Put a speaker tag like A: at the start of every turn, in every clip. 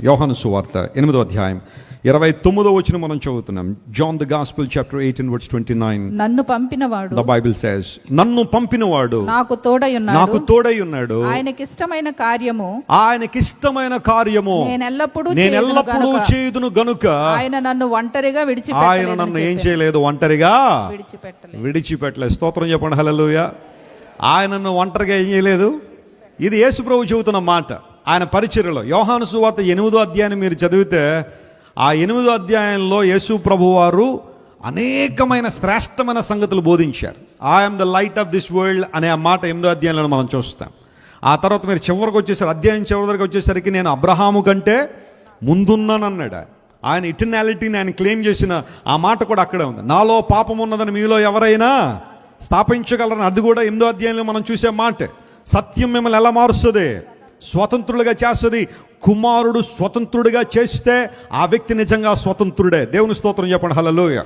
A: యోహాను సువార్త 8వ అధ్యాయం 29వ వచనం మనం చదువుతున్నాం. John the Gospel chapter 8 and verse 29.
B: నన్ను పంపినవాడు,
A: the Bible says, నన్ను పంపినవాడు
B: నాకు తోడై ఉన్నాడు, ఆయనకిష్టమైన కార్యము నేనెల్లప్పుడూ చేయుదును గనుక ఆయన నన్ను ఒంటరిగా
A: ఆయన నన్ను ఏం చేయలేదు, ఒంటరిగా విడిచిపెట్టలేదు. స్తోత్రం చెప్పండి, హల్లెలూయా. ఆయన నన్ను ఒంటరిగా ఏం చేయలేదు. ఇది యేసు ప్రభు చెబుతున్న మాట ఆయన పరిచర్యలో. యోహాను సువార్త 8వ అధ్యాయాన్ని మీరు చదివితే ఆ 8వ అధ్యాయంలో యేసు ప్రభు వారు అనేకమైన శ్రేష్టమైన సంగతులు బోధించారు. I'm the light of this world అనే ఆ మాట 8వ అధ్యాయంలో మనం చూస్తాం. ఆ తర్వాత మీరు చివరికి వచ్చేసరికి, అధ్యాయం చివరి వరకు వచ్చేసరికి నేను అబ్రహాము కంటే ముందున్నానన్నాడు. ఆయన ఇటర్నాలిటీని ఆయన క్లెయిమ్ చేసిన ఆ మాట కూడా అక్కడే ఉంది. నాలో పాపం ఉన్నదని మీలో ఎవరైనా స్థాపించగలరని, అది కూడా 8వ అధ్యాయంలో మనం చూసే మాట. సత్యం మిమ్మల్ని ఎలా మారుస్తుంది, స్వతంత్రులుగా చేస్తుంది. కుమారుడు స్వతంత్రుడిగా చేస్తే ఆ వ్యక్తి నిజంగా స్వతంత్రుడే. దేవుని స్తోత్రం చెప్పండి, హల్లెలూయా.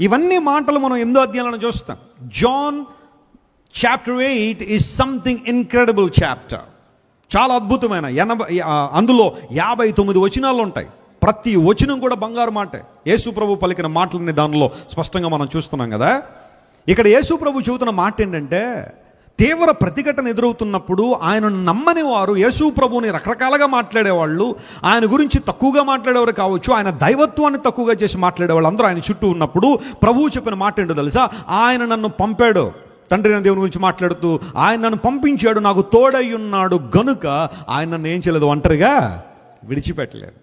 A: ఇవన్నీ మాటలు మనం 8వ అధ్యాయంలో చూస్తాం. John chapter 8 is something incredible chapter. చాలా అద్భుతమైన అందులో 59 వచనాలు ఉంటాయి. ప్రతి వచనం కూడా బంగారు మాటే. యేసు ప్రభు పలికిన మాటలని దానిలో స్పష్టంగా మనం చూస్తున్నాం కదా. ఇక్కడ యేసు ప్రభు చెబుతున్న మాట ఏంటంటే, తీవ్ర ప్రతిఘటన ఎదురవుతున్నప్పుడు ఆయనను నమ్మని వారు యేసు ప్రభువుని రకరకాలుగా మాట్లాడేవాళ్ళు, ఆయన గురించి తక్కువగా మాట్లాడేవారు కావచ్చు, ఆయన దైవత్వాన్ని తక్కువగా చేసి మాట్లాడేవాళ్ళు అందరూ ఆయన చుట్టూ ఉన్నప్పుడు ప్రభువు చెప్పిన మాట ఏంటో తెలుసా? ఆయన నన్ను పంపాడు. తండ్రి దేవుని గురించి మాట్లాడుతూ ఆయన నన్ను పంపించాడు, నాకు తోడై ఉన్నాడు గనుక ఆయన నన్ను ఏం చేయలేదు, ఒంటరిగా విడిచిపెట్టలేదు.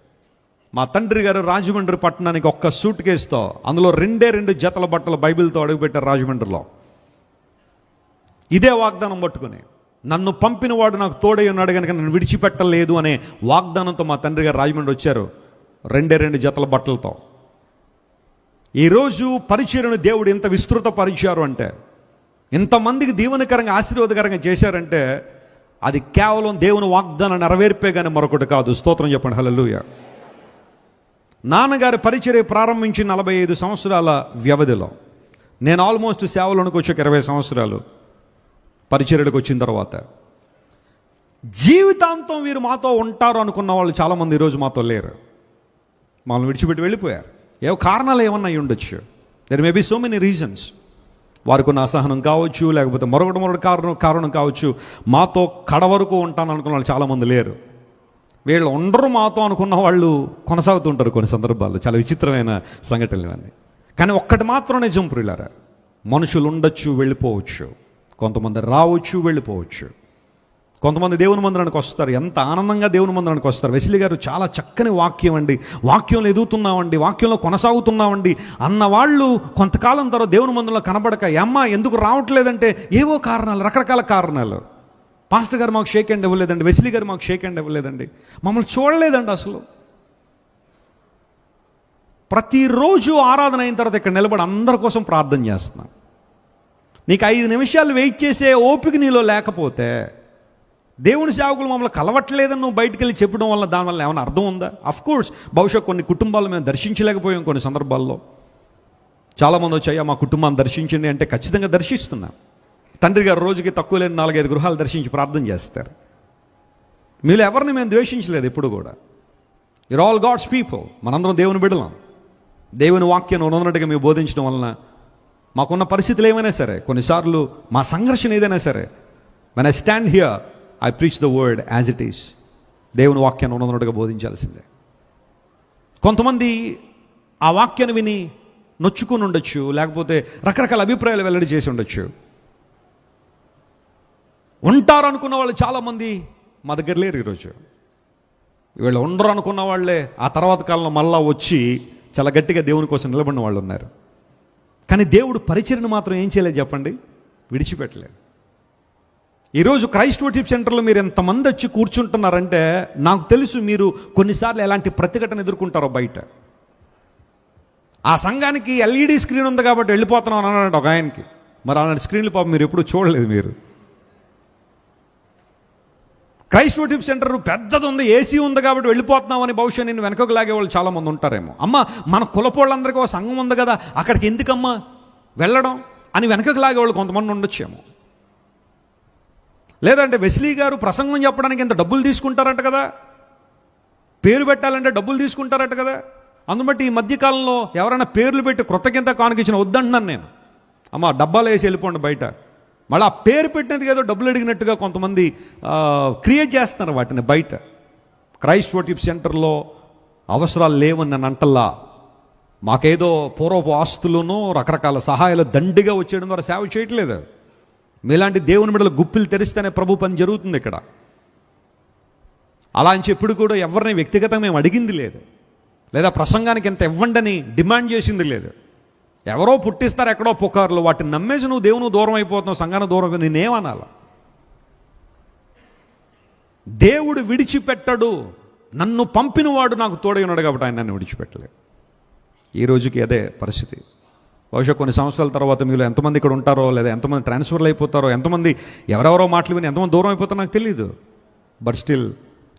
A: మా తండ్రి గారు రాజమండ్రి పట్టణానికి ఒక్క సూట్ కేసుతో అందులో 2 జతల బట్టలు బైబిల్తో అడుగుపెట్టారు రాజమండ్రిలో. ఇదే వాగ్దానం పట్టుకుని నన్ను పంపినవాడు నాకు తోడై ఉన్నాడు కనుక నన్ను విడిచిపెట్టలేదు అనే వాగ్దానంతో మా తండ్రి గారు రాజమండ్రి వచ్చారు 2 జతల బట్టలతో. ఈరోజు పరిచర్యను దేవుడు ఎంత విస్తృత పరిచారు అంటే, ఇంతమందికి దీవెనకరంగా ఆశీర్వాదకరంగా చేశారంటే అది కేవలం దేవుని వాగ్దానం నెరవేర్పే కానీ మరొకటి కాదు. స్తోత్రం చెప్పండి, హల్లెలూయా. నాన్నగారి పరిచర్య ప్రారంభించి 45 సంవత్సరాల వ్యవధిలో, నేను ఆల్మోస్ట్ సేవలోనికి వచ్చాక 20 సంవత్సరాలు పరిచర్యలకు వచ్చిన తర్వాత, జీవితాంతం వీరు మాతో ఉంటారు అనుకున్న వాళ్ళు చాలామంది ఈరోజు మాతో లేరు. మమ్మల్ని విడిచిపెట్టి వెళ్ళిపోయారు. ఏవో కారణాలు ఏమన్నా అయి ఉండొచ్చు. There may be so many reasons. వారికి ఉన్న అసహనం కావచ్చు, లేకపోతే మరొకటి కారణం కావచ్చు. మాతో కడ వరకు ఉంటాను అనుకున్న వాళ్ళు చాలామంది లేరు. వీళ్ళు ఉండరు మాతో అనుకున్న వాళ్ళు కొనసాగుతుంటారు కొన్ని సందర్భాల్లో. చాలా విచిత్రమైన సంఘటనలు ఇవన్నీ. కానీ ఒక్కటి మాత్రం నిజం ప్రియులారా, మనుషులు ఉండొచ్చు, వెళ్ళిపోవచ్చు. కొంతమంది రావచ్చు, వెళ్ళిపోవచ్చు. కొంతమంది దేవుని మందిరానికి వస్తారు, ఎంత ఆనందంగా దేవుని మందిరానికి వస్తారు. వెస్లీ గారు చాలా చక్కని వాక్యం అండి, వాక్యంలో ఎదుగుతున్నామండి, వాక్యంలో కొనసాగుతున్నామండి అన్నవాళ్ళు కొంతకాలం తర్వాత దేవుని మందిరంలో కనబడక, అమ్మ ఎందుకు రావట్లేదంటే ఏవో కారణాలు, రకరకాల కారణాలు. పాస్టర్ గారు మాకు షేక్ హ్యాండ్ ఇవ్వలేదండి, వెస్లీ గారు మాకు షేక్ హ్యాండ్ ఇవ్వలేదండి, మమ్మల్ని చూడలేదండి. అసలు ప్రతిరోజు ఆరాధన అయిన తర్వాత ఇక్కడ నిలబడి అందరి కోసం ప్రార్థన చేస్తున్నాం. నీకు 5 నిమిషాలు వెయిట్ చేసే ఓపిక నీలో లేకపోతే, దేవుని సేవకులు మమ్మల్ని కలవట్లేదని నువ్వు బయటకు వెళ్ళి చెప్పడం వల్ల దానివల్ల ఏమైనా అర్థం ఉందా? అఫ్కోర్స్ బహుశా కొన్ని కుటుంబాలు మేము దర్శించలేకపోయాం. కొన్ని సందర్భాల్లో చాలామంది వచ్చాయా మా కుటుంబాన్ని దర్శించండి అంటే ఖచ్చితంగా దర్శిస్తున్నాం. తండ్రి గారు రోజుకి తక్కువ లేని 4-5 గృహాలు దర్శించి ప్రార్థన చేస్తారు. మీలో ఎవరిని మేము ద్వేషించలేదు ఎప్పుడు కూడా. You're all God's people. మనందరం దేవుని బిడ్డలం. దేవుని వాక్యాన్ని ఉన్నట్టుగా మేము బోధించడం వలన మాకున్న పరిస్థితులు ఏమైనా సరే, కొన్నిసార్లు మా సంఘర్షణ ఏదైనా సరే, when I stand here, I preach the word as it is. దేవుని వాక్యాన్ని ఉన్నట్టుగా బోధించాల్సిందే. కొంతమంది ఆ వాక్యాన్ని విని నొచ్చుకుని ఉండొచ్చు, లేకపోతే రకరకాల అభిప్రాయాలు వెల్లడి చేసి ఉండొచ్చు. ఉంటారు అనుకున్న వాళ్ళు చాలామంది మా దగ్గర లేరు ఈరోజు. వీళ్ళు ఉండరు అనుకున్న వాళ్ళే ఆ తర్వాత కాలంలో మళ్ళా వచ్చి చాలా గట్టిగా దేవుని కోసం నిలబడిన వాళ్ళు ఉన్నారు. కానీ దేవుడు పరిచర్యను మాత్రం ఏం చేయలేదు చెప్పండి, విడిచిపెట్టలేదు. ఈరోజు క్రైస్ట్ వర్షిప్ సెంటర్లో మీరు ఎంతమంది వచ్చి కూర్చుంటున్నారంటే నాకు తెలుసు మీరు కొన్నిసార్లు ఎలాంటి ప్రతిఘటన ఎదుర్కొంటారో బయట. ఆ సంఘానికి LED స్క్రీన్ ఉంది కాబట్టి వెళ్ళిపోతున్నాం అని అన్నాడు ఒక ఆయనకి. మరి అలాంటి స్క్రీన్లు పాపం మీరు ఎప్పుడు చూడలేదు. మీరు క్రైస్ట్ వర్షిప్ సెంటర్ పెద్దది ఉంది, AC ఉంది కాబట్టి వెళ్ళిపోతున్నామని బహుశా నేను వెనకకు లాగే వాళ్ళు చాలామంది ఉంటారేమో. అమ్మ మన కులపోళ్ళందరికీ ఒక సంఘం ఉంది కదా, అక్కడికి ఎందుకమ్మా వెళ్ళడం అని వెనకకు లాగేవాళ్ళు కొంతమంది ఉండొచ్చేమో. లేదంటే వెస్లీ గారు ప్రసంగం చెప్పడానికి ఇంత డబ్బులు తీసుకుంటారంట కదా, పేరు పెట్టాలంటే డబ్బులు తీసుకుంటారట కదా. అందుబట్టి ఈ మధ్యకాలంలో ఎవరైనా పేర్లు పెట్టి కృతజ్ఞత కానుకిచ్చిన వద్దంటున్నాను నేను. అమ్మ డబ్బాలు వేసి వెళ్ళిపోండి బయట. మళ్ళీ ఆ పేరు పెట్టినది ఏదో డబ్బులు అడిగినట్టుగా కొంతమంది క్రియేట్ చేస్తున్నారు వాటిని బయట. క్రైస్ట్ వర్షిప్ సెంటర్లో అవసరాలు లేవని నన్ను అంటల్లా. మాకేదో పూర్వపు ఆస్తులను రకరకాల సహాయాలు దండిగా వచ్చేయడం ద్వారా సేవ చేయట్లేదు. మీలాంటి దేవుని బిడ్డలు గుప్పిలు తెరిస్తేనే ప్రభు పని జరుగుతుంది ఇక్కడ. అలా అని ఎప్పుడు కూడా ఎవరిని వ్యక్తిగతంగా మేము అడిగింది లేదు, లేదా ప్రసంగానికి ఎంత ఇవ్వండి డిమాండ్ చేసింది లేదు. ఎవరో పుట్టిస్తారు ఎక్కడో పుకార్లు, వాటిని నమ్మేసి నువ్వు దేవుని దూరం అయిపోతున్నావు, సంఘాన్ని దూరం అయిపోతున్నావు. నేనేమనాలా? దేవుడు విడిచిపెట్టడు, నన్ను పంపినవాడు నాకు తోడై ఉన్నాడు కాబట్టి ఆయన నన్ను విడిచిపెట్టలేదు. ఈ రోజుకి అదే పరిస్థితి. బహుశా కొన్ని సంవత్సరాల తర్వాత మీలో ఎంతమంది ఇక్కడ ఉంటారో, లేదా ఎంతమంది ట్రాన్స్ఫర్లు అయిపోతారో, ఎంతమంది ఎవరెవరో మాటలు విని ఎంతమంది దూరం అయిపోతారో నాకు తెలియదు. బట్ స్టిల్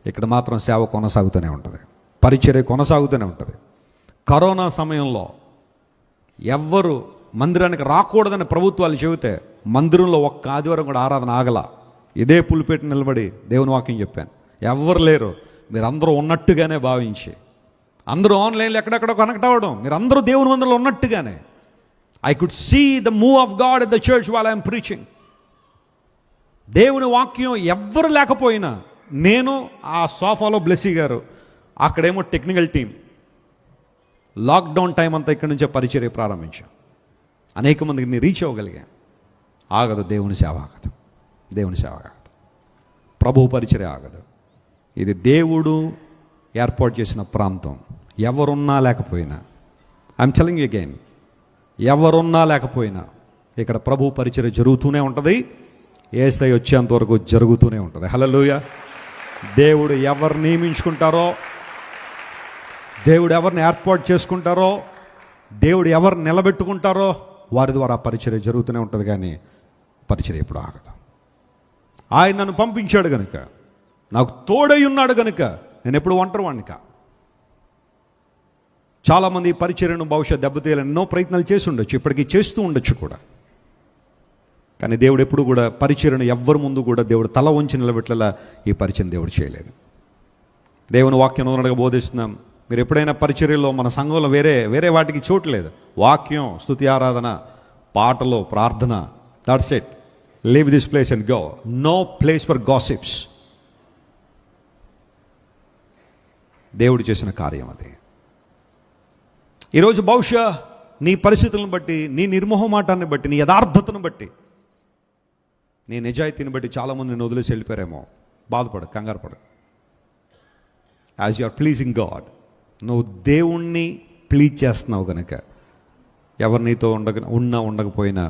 A: ఇక్కడ మాత్రం సేవ కొనసాగుతూనే ఉంటుంది, పరిచర్య కొనసాగుతూనే ఉంటుంది. కరోనా సమయంలో ఎవ్వరు మందిరానికి రాకూడదని ప్రభుత్వాలు చెబితే మందిరంలో ఒక్క ఆదివారం కూడా ఆరాధన ఆగల. ఇదే పులిపెట్టి నిలబడి దేవుని వాక్యం చెప్పాను. ఎవ్వరు లేరు, మీరందరూ ఉన్నట్టుగానే భావించి, అందరూ ఆన్లైన్లో ఎక్కడెక్కడో కనెక్ట్ అవ్వడం, మీరు అందరూ దేవుని మందిరంలో ఉన్నట్టుగానే. I could see the move of God at the church while I'm preaching. దేవుని వాక్యం ఎవ్వరు లేకపోయినా నేను ఆ సోఫాలో బ్లెస్సీ గారు, అక్కడేమో టెక్నికల్ టీం, లాక్డౌన్ టైం అంతా ఇక్కడి నుంచే పరిచర్య ప్రారంభించాం. అనేక మందికి నేను రీచ్ అవ్వగలిగాను. ఆగదు దేవుని సేవ, ఆగదు దేవుని సేవ, ఆగదు ప్రభు పరిచర్య ఆగదు. ఇది దేవుడు ఏర్పాటు చేసిన ప్రాంతం. ఎవరున్నా లేకపోయినా, ఐఎమ్ టెల్లింగ్ యు అగైన్, ఎవరున్నా లేకపోయినా ఇక్కడ ప్రభు పరిచర్య జరుగుతూనే ఉంటుంది. యేసై వచ్చేంతవరకు జరుగుతూనే ఉంటుంది. హల్లెలూయా. దేవుడు ఎవరు నియమించుకుంటారో, దేవుడు ఎవరిని ఏర్పాటు చేసుకుంటారో, దేవుడు ఎవరు నిలబెట్టుకుంటారో వారి ద్వారా పరిచర్య జరుగుతూనే ఉంటుంది. కానీ పరిచర్య ఎప్పుడు ఆగదు. ఆయన నన్ను పంపించాడు కనుక, నాకు తోడై ఉన్నాడు కనుక నేను ఎప్పుడు ఒంటరివాడిని కా. చాలామంది పరిచర్యను బహుశా దెబ్బతీయాలని ఎన్నో ప్రయత్నాలు చేసి ఉండొచ్చు, ఇప్పటికీ చేస్తూ ఉండొచ్చు కూడా. కానీ దేవుడు ఎప్పుడు కూడా పరిచర్యను ఎవ్వరి ముందు కూడా దేవుడు తల వంచి నిలబెట్టేలా ఈ పరిచయం దేవుడు చేయలేదు. దేవుని వాక్యం ఉన్నట్టుగా బోధిస్తున్నాం. మీరు ఎప్పుడైనా పరిచర్యలో మన సంఘంలో వేరే వాటికి చోటు లేదు. వాక్యం, స్తుతి, ఆరాధన, పాటలు, ప్రార్థన, that's it. Leave this place and go. No place for gossips. దేవుడు చేసిన కార్యం అది. ఈరోజు బహుశా నీ పరిస్థితులను బట్టి, నీ నిర్మోహమాటాన్ని బట్టి, నీ యథార్థతను బట్టి, నీ నిజాయితీని బట్టి చాలామంది నిన్ను వదిలేసి వెళ్ళిపోయారేమో. బాధపడు, కంగారు పడు. As you are pleasing God, నువ్వు దేవుణ్ణి ప్లీజ్ చేస్తున్నావు కనుక ఎవరు నీతో ఉండకపోయినా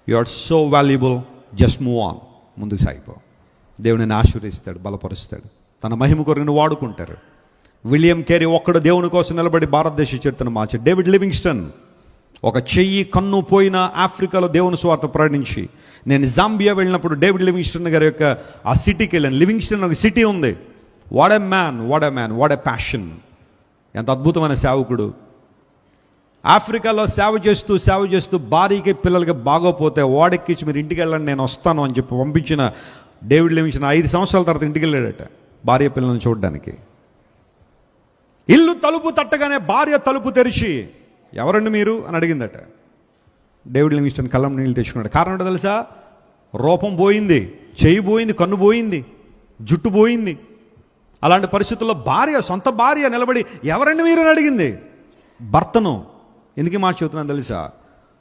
A: you are so valuable. Just move on, ముందుకు సాగిపో. దేవుడిని ఆశీర్వదిస్తాడు, బలపరుస్తాడు, తన మహిమ కొరకు వాడుకుంటారు. విలియం కేరీ ఒక్కడు దేవుని కోసం నిలబడి భారతదేశ చరిత్రను మార్చాడు. డేవిడ్ లివింగ్స్టన్ ఒక చెయ్యి కన్ను పోయిన ఆఫ్రికాలో దేవుని స్వార్థ ప్రకటించి, నేను జాంబియా వెళ్ళినప్పుడు డేవిడ్ లివింగ్స్టన్ గారి యొక్క ఆ సిటీకి వెళ్ళాను. లివింగ్స్టన్ ఒక సిటీ ఉంది. What a man, what a man, what a passion. ఎంత అద్భుతమైన సేవకుడు. ఆఫ్రికాలో సేవ చేస్తూ భార్యకి పిల్లలకి బాగోపోతే వాడెక్కించి మీరు ఇంటికి వెళ్ళండి నేను వస్తాను అని చెప్పి పంపించిన డేవిడ్ లివింగ్స్టన్ 5 సంవత్సరాల తర్వాత ఇంటికి వెళ్ళాడట భార్య పిల్లల్ని చూడడానికి. ఇల్లు తలుపు తట్టగానే భార్య తలుపు తెరిచి, ఎవరండి మీరు అని అడిగిందట. డేవిడ్ లివింగ్స్టన్ కళ్ళం నీళ్ళు తెచ్చుకున్నాడు. కారణం ఏంటో తెలుసా? రూపం పోయింది, చెయ్యి పోయింది, కన్ను పోయింది, జుట్టు పోయింది. అలాంటి పరిస్థితుల్లో సొంత భార్య నిలబడి ఎవరండి మీరు అని అడిగింది భర్తను. ఎందుకు మాట చెబుతున్నాను తెలుసా?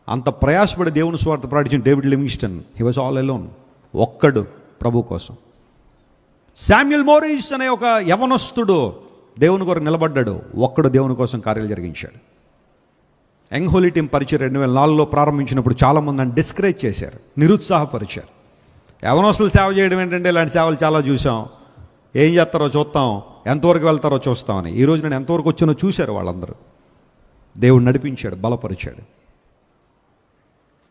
A: అంత ప్రయాసపడి దేవుని స్వార్థ ప్రకటించిన David Livingstone, he was all alone, ఒక్కడు ప్రభు కోసం. శామ్యుయల్ మోరిస్ అనే ఒక యవనస్తుడు దేవుని కొరకు నిలబడ్డాడు, ఒక్కడు దేవుని కోసం కార్యాలు జరిగించాడు. యంగ్ హోలీ టీం పరిచయం 2004లో ప్రారంభించినప్పుడు చాలామంది నన్ను డిస్కరేజ్ చేశారు, నిరుత్సాహపరిచారు. యవనస్తులు సేవ చేయడం ఏంటంటే, ఇలాంటి సేవలు చాలా చూసాం, ఏం చేస్తారో చూస్తాం, ఎంతవరకు వెళ్తారో చూస్తామని. ఈరోజు నేను ఎంతవరకు వచ్చానో చూశారు వాళ్ళందరూ. దేవుడు నడిపించాడు, బలపరిచాడు.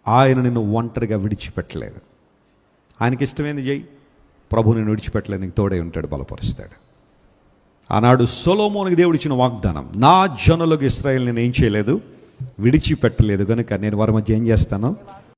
A: ఆయన నిన్ను ఒంటరిగా విడిచిపెట్టలేదు. ఆయనకి ఇష్టమైంది చేయి, ప్రభు నిన్ను విడిచిపెట్టలేదు, నీకు తోడే ఉంటాడు, బలపరుస్తాడు. ఆనాడు సొలొమోనుకి దేవుడు ఇచ్చిన వాగ్దానం, నా జనులకు ఇశ్రాయేలు నేను ఏం చేయలేదు, విడిచిపెట్టలేదు కనుక నేను వారి మధ్య ఏం చేస్తాను,